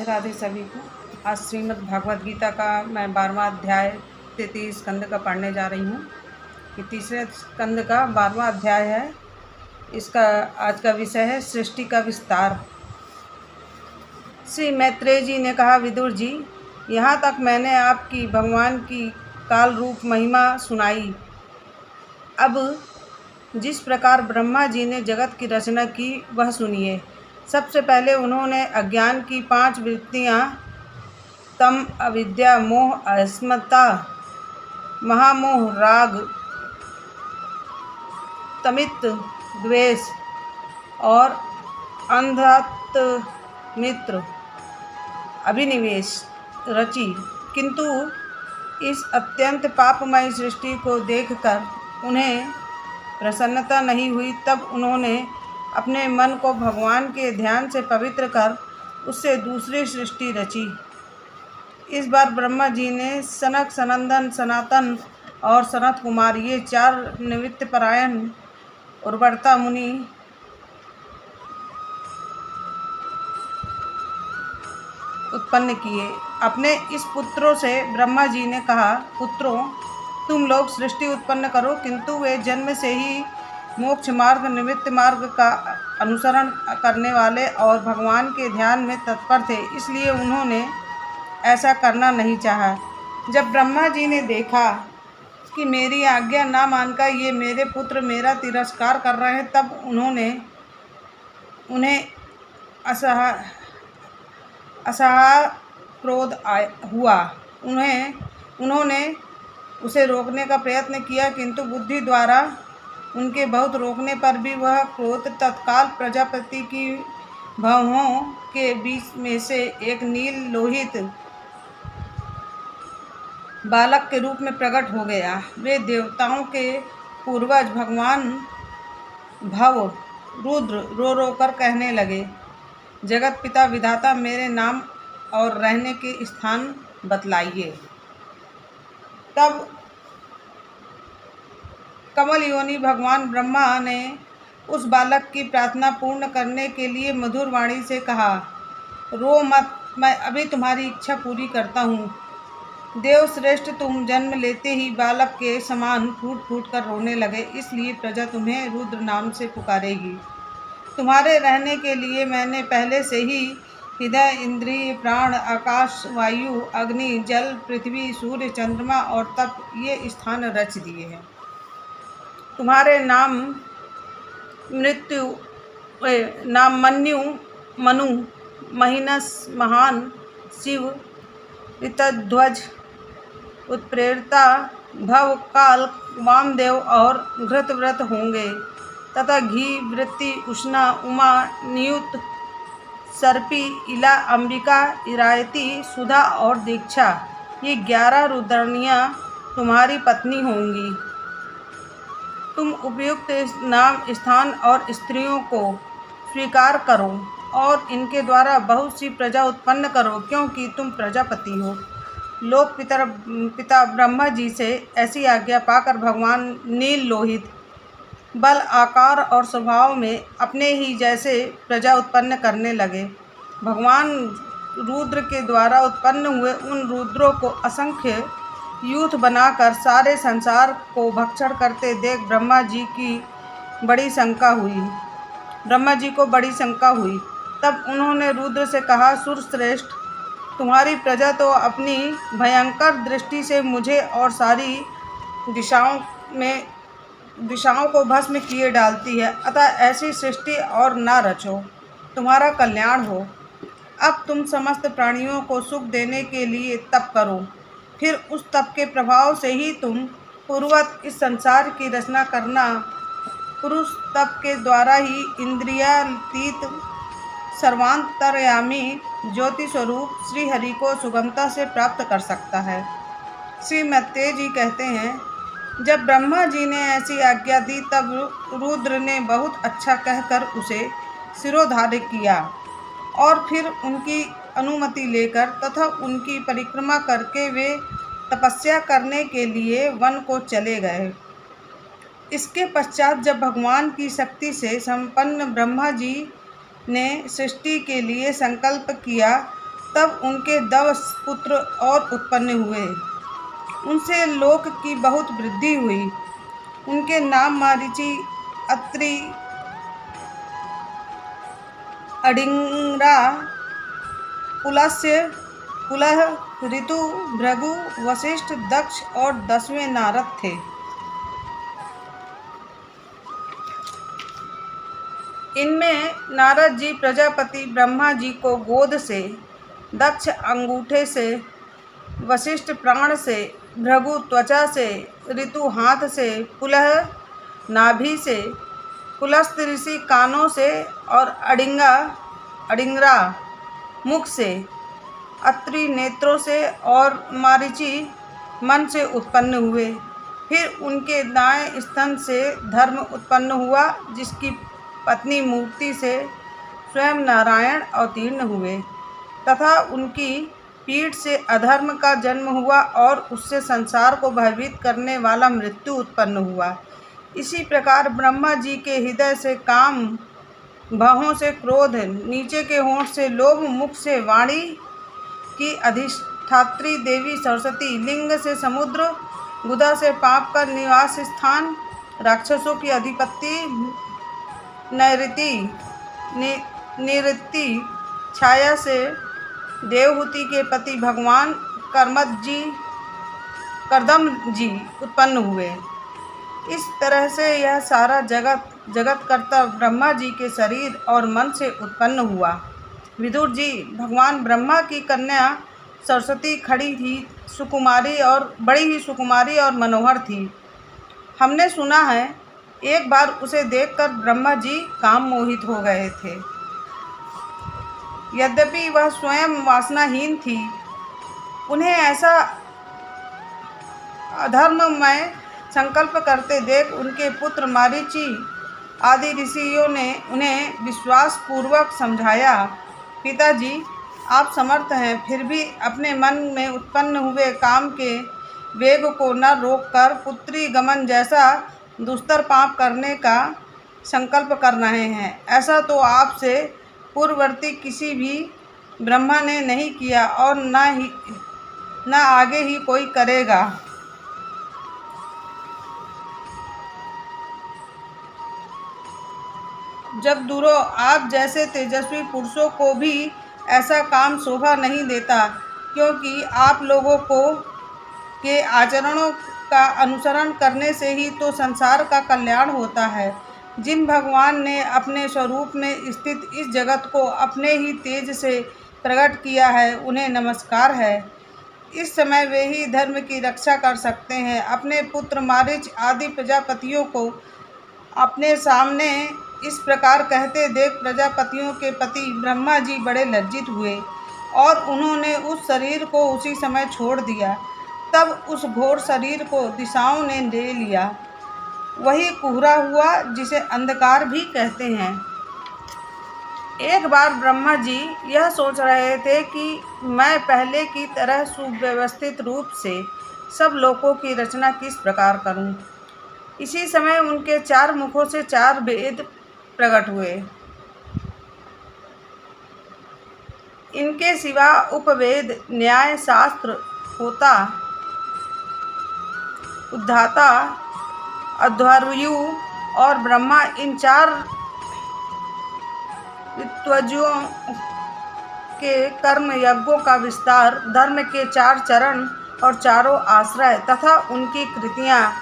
राधे सभी को। आज श्रीमद् भागवत गीता का मैं 12वां अध्याय 33 स्कंद का पढ़ने जा रही हूँ। ये तीसरे स्कंद का 12वां अध्याय है। इसका आज का विषय है सृष्टि का विस्तार। श्री मैत्रेय जी ने कहा, विदुर जी, यहाँ तक मैंने आपकी भगवान की काल रूप महिमा सुनाई। अब जिस प्रकार ब्रह्मा जी ने जगत की रचना की वह सुनिए। सबसे पहले उन्होंने अज्ञान की 5 वृत्तियाँ तम, अविद्या, मोह, अस्मता, महामोह, राग, तमित, द्वेष और अंधात्मित्र अभिनिवेश रची। किंतु इस अत्यंत पापमय सृष्टि को देखकर उन्हें प्रसन्नता नहीं हुई। तब उन्होंने अपने मन को भगवान के ध्यान से पवित्र कर उससे दूसरी सृष्टि रची। इस बार ब्रह्मा जी ने सनक, सनंदन, सनातन और सनत कुमार ये 4 निवृत्त परायण उर्वरता मुनि उत्पन्न किए। अपने इस पुत्रों से ब्रह्मा जी ने कहा, पुत्रों, तुम लोग सृष्टि उत्पन्न करो। किंतु वे जन्म से ही मोक्ष मार्ग, निवृत्त मार्ग का अनुसरण करने वाले और भगवान के ध्यान में तत्पर थे, इसलिए उन्होंने ऐसा करना नहीं चाहा। जब ब्रह्मा जी ने देखा कि मेरी आज्ञा ना मानकर ये मेरे पुत्र मेरा तिरस्कार कर रहे हैं, तब उन्हें असह्य क्रोध हुआ। उन्होंने उसे रोकने का प्रयत्न किया, किंतु बुद्धि द्वारा उनके बहुत रोकने पर भी वह क्रोध तत्काल प्रजापति की भौहों के बीच में से एक नील लोहित बालक के रूप में प्रकट हो गया। वे देवताओं के पूर्वज भगवान भव रुद्र रो रो कर कहने लगे, जगत पिता विधाता, मेरे नाम और रहने के स्थान बतलाइए। तब कमल योनि भगवान ब्रह्मा ने उस बालक की प्रार्थना पूर्ण करने के लिए मधुर वाणी से कहा, रो मत, मैं अभी तुम्हारी इच्छा पूरी करता हूँ। देवश्रेष्ठ, तुम जन्म लेते ही बालक के समान फूट फूट कर रोने लगे, इसलिए प्रजा तुम्हें रुद्र नाम से पुकारेगी। तुम्हारे रहने के लिए मैंने पहले से ही हृदय, इंद्रिय, प्राण, आकाश, वायु, अग्नि, जल, पृथ्वी, सूर्य, चंद्रमा और तप ये स्थान रच दिए हैं। तुम्हारे नाम मन्यु, मनु, महिनस, महान, शिव, ऋतध्वज, उत्प्रेरता, भव, काल, वामदेव और घृतव्रत होंगे तथा घी, वृत्ति, उष्णा, उमा, नियुत, सर्पी, इला, अंबिका, इरायती, सुधा और दीक्षा ये 11 रुद्रनियाँ तुम्हारी पत्नी होंगी। तुम उपयुक्त नाम, स्थान और स्त्रियों को स्वीकार करो और इनके द्वारा बहुत सी प्रजा उत्पन्न करो, क्योंकि तुम प्रजापति हो। लोक पिता ब्रह्मा जी से ऐसी आज्ञा पाकर भगवान नील लोहित बल, आकार और स्वभाव में अपने ही जैसे प्रजा उत्पन्न करने लगे। भगवान रुद्र के द्वारा उत्पन्न हुए उन रुद्रों को असंख्य यूथ बनाकर सारे संसार को भक्षण करते देख ब्रह्मा जी को बड़ी शंका हुई। तब उन्होंने रुद्र से कहा, सुरश्रेष्ठ, तुम्हारी प्रजा तो अपनी भयंकर दृष्टि से मुझे और सारी दिशाओं को भस्म किए डालती है, अतः ऐसी सृष्टि और ना रचो, तुम्हारा कल्याण हो। अब तुम समस्त प्राणियों को सुख देने के लिए तप करो, फिर उस तप के प्रभाव से ही तुम पूर्ववत इस संसार की रचना करना। पुरुष तप के द्वारा ही इंद्रियातीत सर्वांतर्यामी ज्योति स्वरूप श्री हरि को सुगमता से प्राप्त कर सकता है। श्री मैत्रेय जी कहते हैं, जब ब्रह्मा जी ने ऐसी आज्ञा दी तब रुद्र ने बहुत अच्छा कहकर उसे शिरोधार्य किया और फिर उनकी अनुमति लेकर तथा उनकी परिक्रमा करके वे तपस्या करने के लिए वन को चले गए। इसके पश्चात जब भगवान की शक्ति से संपन्न ब्रह्मा जी ने सृष्टि के लिए संकल्प किया तब उनके 10 पुत्र और उत्पन्न हुए। उनसे लोक की बहुत वृद्धि हुई। उनके नाम मारीचि, अत्रि, अडिंगरा, पुलस्त्य, पुलह, ऋतु, भृगु, वशिष्ठ, दक्ष और 10वें नारद थे। इनमें नारद जी प्रजापति ब्रह्मा जी को गोद से, दक्ष अंगूठे से, वशिष्ठ प्राण से, भृगु त्वचा से, ऋतु हाथ से, पुलह नाभि से, पुलस्त्य ऋषि कानों से और अडिंगरा मुख से, अत्रि नेत्रों से और मारीचि मन से उत्पन्न हुए। फिर उनके दाएं स्तन से धर्म उत्पन्न हुआ, जिसकी पत्नी मूर्ति से स्वयं नारायण अवतीर्ण हुए, तथा उनकी पीठ से अधर्म का जन्म हुआ और उससे संसार को भयभीत करने वाला मृत्यु उत्पन्न हुआ। इसी प्रकार ब्रह्मा जी के हृदय से काम, भवों से क्रोध, नीचे के होंठ से लोभ, मुख से वाणी की अधिष्ठात्री देवी सरस्वती, लिंग से समुद्र, गुदा से पाप का निवास स्थान, राक्षसों की अधिपति नैऋति, छाया से देवहूति के पति भगवान करदम जी उत्पन्न हुए। इस तरह से यह सारा जगत कर्ता ब्रह्मा जी के शरीर और मन से उत्पन्न हुआ। विदुर जी, भगवान ब्रह्मा की कन्या सरस्वती खड़ी थी, सुकुमारी और बड़ी ही सुकुमारी और मनोहर थी। हमने सुना है एक बार उसे देखकर ब्रह्मा जी काम मोहित हो गए थे। यद्यपि वह स्वयं वासनाहीन थी, उन्हें ऐसा अधर्ममय संकल्प करते देख उनके पुत्र मारीचि आदि ऋषियों ने उन्हें विश्वास पूर्वक समझाया, पिताजी आप समर्थ हैं, फिर भी अपने मन में उत्पन्न हुए काम के वेग को न रोककर पुत्री गमन जैसा दुस्तर पाप करने का संकल्प कर रहे हैं। ऐसा तो आपसे पूर्ववर्ती किसी भी ब्रह्मा ने नहीं किया और न आगे ही कोई करेगा। जब दूरों आप जैसे तेजस्वी पुरुषों को भी ऐसा काम शोभा नहीं देता, क्योंकि आप लोगों के आचरणों का अनुसरण करने से ही तो संसार का कल्याण होता है। जिन भगवान ने अपने स्वरूप में स्थित इस जगत को अपने ही तेज से प्रकट किया है, उन्हें नमस्कार है। इस समय वे ही धर्म की रक्षा कर सकते हैं। अपने पुत्र मारीच आदि प्रजापतियों को अपने सामने इस प्रकार कहते देख प्रजापतियों के पति ब्रह्मा जी बड़े लज्जित हुए और उन्होंने उस शरीर को उसी समय छोड़ दिया। तब उस घोर शरीर को दिशाओं ने ले लिया। वही कुहरा हुआ जिसे अंधकार भी कहते हैं। एक बार ब्रह्मा जी यह सोच रहे थे कि मैं पहले की तरह सुव्यवस्थित रूप से सब लोकों की रचना किस प्रकार करूं। इसी समय उनके 4 मुखों से 4 वेद प्रकट हुए। इनके सिवा उपवेद, न्याय शास्त्र, होता, उद्धाता, अध्वर्यु और ब्रह्मा, इन 4 ऋत्विजों के कर्म यज्ञों का विस्तार, धर्म के 4 चरण और चारों आश्रय तथा उनकी कृतियाँ,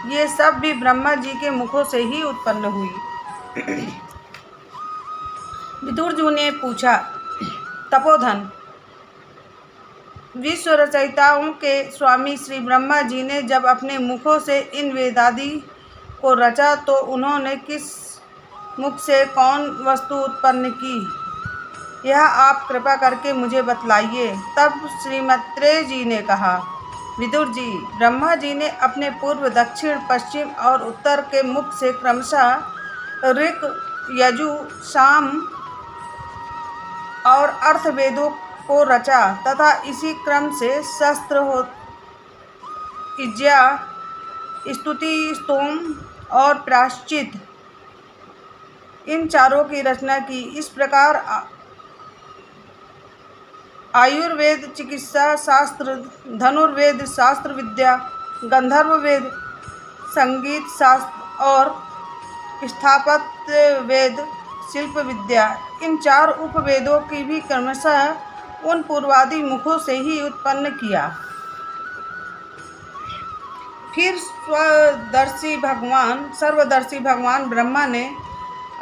ये सब भी ब्रह्मा जी के मुखों से ही उत्पन्न हुई। विदुर जी ने पूछा, तपोधन, विश्व रचयिताओं के स्वामी श्री ब्रह्मा जी ने जब अपने मुखों से इन वेदादि को रचा तो उन्होंने किस मुख से कौन वस्तु उत्पन्न की, यह आप कृपा करके मुझे बतलाइए। तब श्री मैत्रेय जी ने कहा, विदुर जी, ब्रह्मा जी ने अपने पूर्व, दक्षिण, पश्चिम और उत्तर के मुख से क्रमशः ऋक, यजु, साम और अर्थवेदों को रचा तथा इसी क्रम से शस्त्र, यज्ञ, स्तुति, स्तोम और प्रायश्चित, इन चारों की रचना की। इस प्रकार आयुर्वेद चिकित्सा शास्त्र, धनुर्वेद शास्त्र विद्या, गंधर्व वेद संगीत शास्त्र और स्थापत्य वेद शिल्प विद्या। इन 4 उपवेदों की भी क्रमशः उन पूर्वादि मुखों से ही उत्पन्न किया। फिर सर्वदर्शी भगवान ब्रह्मा ने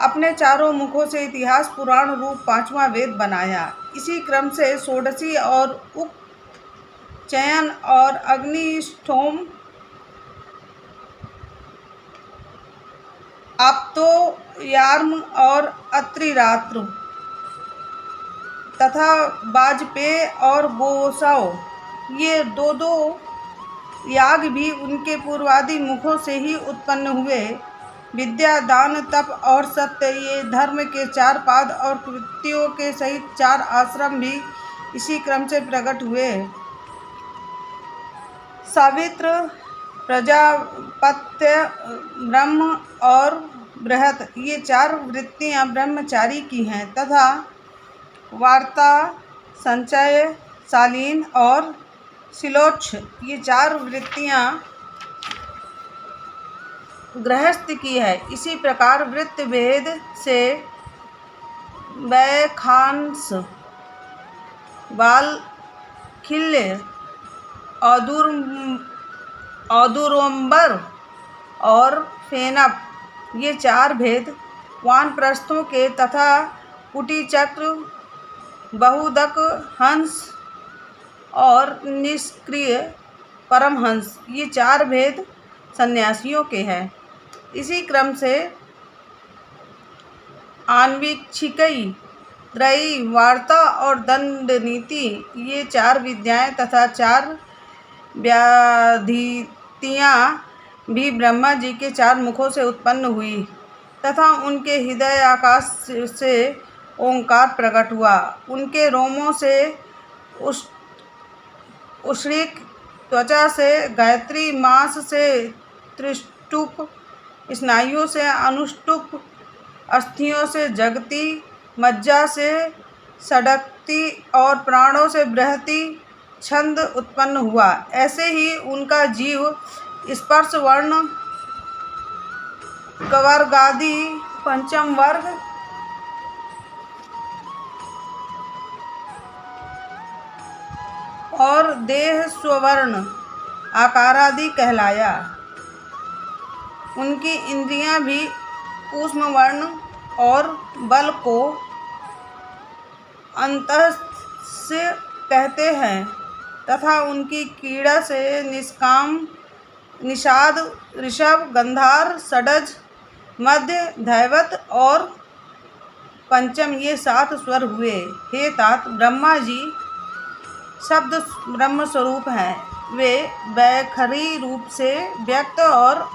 अपने 4 मुखों से इतिहास पुराण रूप 5वां वेद बनाया। इसी क्रम से षोडशी और उपचयन और अग्निष्टोम, आप्तो, यार्म और अत्रिरात्र तथा वाजपेय और गोसाओ, ये 2 याग भी उनके पूर्वादि मुखों से ही उत्पन्न हुए। विद्या, दान, तप और सत्य, ये धर्म के 4 पाद और कृत्यों के सहित 4 आश्रम भी इसी क्रम से प्रकट हुए। सावित्र, प्रजापत्य, ब्रह्म और बृहत, ये 4 वृत्तियां ब्रह्मचारी की हैं तथा वार्ता, संचय, शालीन और शिलोच्छ, ये 4 वृत्तियां गृहस्थ की है। इसी प्रकार वृत्त भेद से वैखांस, वालखिल्य, औदुरोंबर और फेनप, ये 4 भेद वानप्रस्थों के तथा कुटीचक्र, बहुदक हंस और निष्क्रिय परमहंस, ये 4 भेद सन्यासियों के हैं। इसी क्रम से आन्वीक्षिकी, त्रयी, वार्ता और दंड नीति, ये 4 विद्याएं तथा 4 व्याधितियाँ भी ब्रह्मा जी के 4 मुखों से उत्पन्न हुई तथा उनके हृदय आकाश से ओंकार प्रकट हुआ। उनके रोमों से उष्णिक, त्वचा से गायत्री, मांस से त्रिष्टुप, स्नायुओं से अनुष्टुप, अस्थियों से जगती, मज्जा से षडक्ति और प्राणों से बृहति छंद उत्पन्न हुआ। ऐसे ही उनका जीव स्पर्श वर्ण कवर्गादि पंचम वर्ग और देह स्वर्ण आकारादि कहलाया। उनकी इंद्रियां भी ऊष्म वर्ण और बल को अंतस्य कहते हैं तथा उनकी क्रीड़ा से निष्काम, निषाद, ऋषभ, गंधार, षडज, मध्य, धैवत और पंचम, ये 7 स्वर हुए। हे तात, ब्रह्मा जी शब्द ब्रह्म स्वरूप हैं। वे वैखरी रूप से व्यक्त और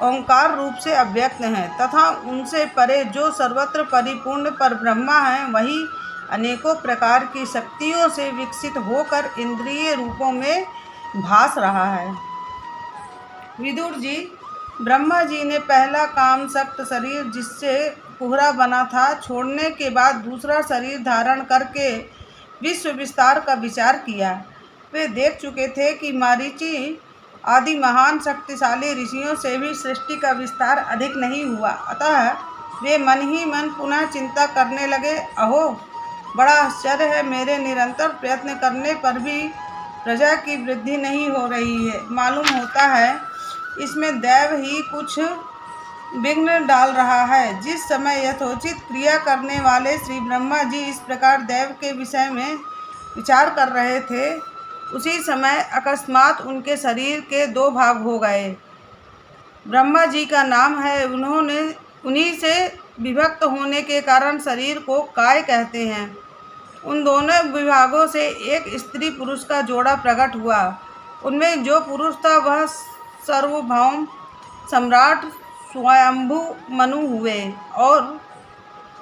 ओंकार रूप से अव्यक्त हैं तथा उनसे परे जो सर्वत्र परिपूर्ण पर ब्रह्मा हैं, वही अनेकों प्रकार की शक्तियों से विकसित होकर इंद्रिय रूपों में भास रहा है। विदुर जी, ब्रह्मा जी ने पहला कामशक्त शरीर जिससे कुहरा बना था छोड़ने के बाद दूसरा शरीर धारण करके विश्व विस्तार का विचार किया। वे देख चुके थे कि मारीची आदि महान शक्तिशाली ऋषियों से भी सृष्टि का विस्तार अधिक नहीं हुआ। अतः वे मन ही मन पुनः चिंता करने लगे, अहो बड़ा आश्चर्य है, मेरे निरंतर प्रयत्न करने पर भी प्रजा की वृद्धि नहीं हो रही है। मालूम होता है इसमें दैव ही कुछ विघ्न डाल रहा है। जिस समय यथोचित क्रिया करने वाले श्री ब्रह्मा जी इस प्रकार दैव के विषय में विचार कर रहे थे, उसी समय अकस्मात उनके शरीर के 2 भाग हो गए। ब्रह्मा जी का नाम है, उन्हीं से विभक्त होने के कारण शरीर को काय कहते हैं। उन दोनों विभागों से एक स्त्री पुरुष का जोड़ा प्रकट हुआ। उनमें जो पुरुष था वह सार्वभौम सम्राट स्वयंभू मनु हुए और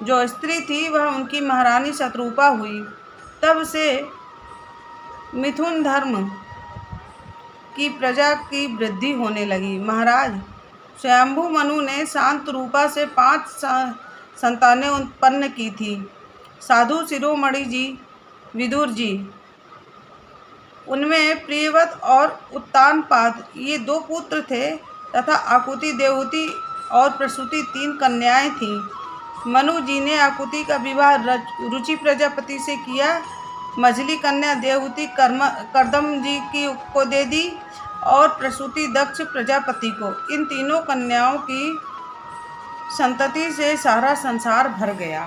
जो स्त्री थी वह उनकी महारानी शत्रुपा हुई। तब से मिथुन धर्म की प्रजा की वृद्धि होने लगी। महाराज, स्वयंभू मनु ने शांत रूपा से 5 संतानें उत्पन्न की थी। साधु शिरोमणि जी विदुर जी। उनमें प्रियव्रत और उत्तानपाद ये 2 पुत्र थे तथा आकुति, देवहूति और प्रसूति 3 कन्याएं थीं। मनु जी ने आकुति का विवाह रुचि प्रजापति से किया। मझली कन्या देवहूति कर्दम जी को दे दी और प्रसूति दक्ष प्रजापति को। इन तीनों कन्याओं की संतति से सारा संसार भर गया।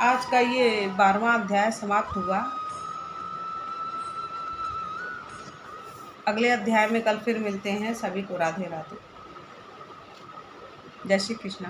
आज का ये 12वां अध्याय समाप्त हुआ। अगले अध्याय में कल फिर मिलते हैं। सभी को राधे राधे। जय श्री कृष्ण।